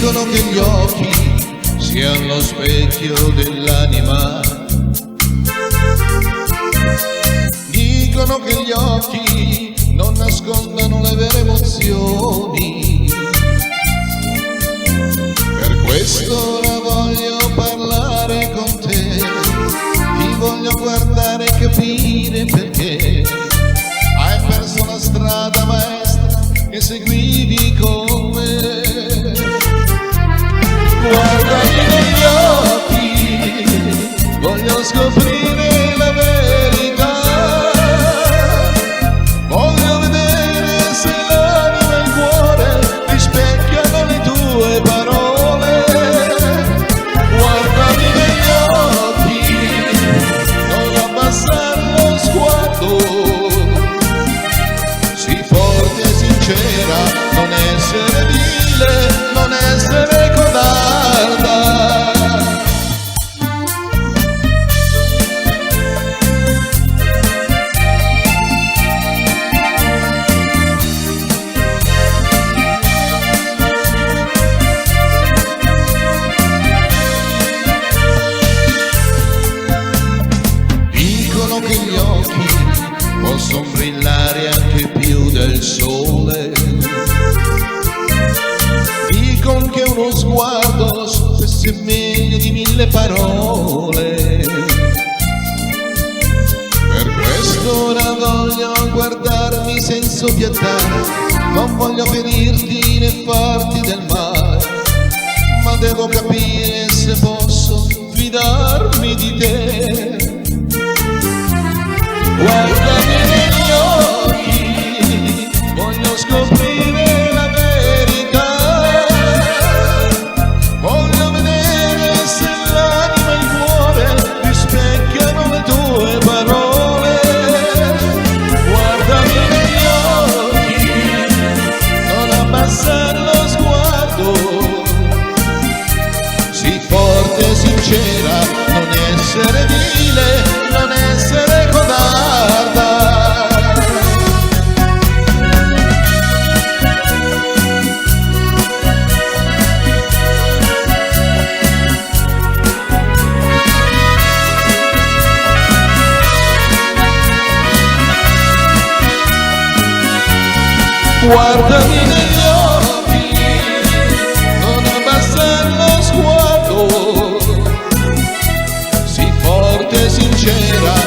Dicono che gli occhi siano lo specchio dell'anima. Dicono che gli occhi non nascondano le vere emozioni. Per questo ora voglio parlare con te, ti voglio guardare e capire perché hai perso la strada maestra che seguivi con me. Guardami negli occhi, voglio scoprire la verità, voglio vedere se l'anima e il cuore rispecchiano le tue parole. Guardami negli occhi, non abbassare lo sguardo, sii forte e sincera, non essere vile, non essere codarda. Dicono che gli occhi possono brillare anche più del sole. Dicono che uno sguardo spesso è meglio di 1000 parole. Per questo ora voglio guardarmi senza pietà, non voglio ferirti né farti del male, ma devo capire se posso fidarmi di te. Guardami negli occhi, voglio scoprire la verità, voglio vedere se l'anima e il cuore rispecchiano le tue parole. Guardami negli occhi, non abbassare lo sguardo, sii forte e sincera, non essere vile, non essere codarda. Guardami negli occhi, non abbassare lo sguardo, sii forte e sincera,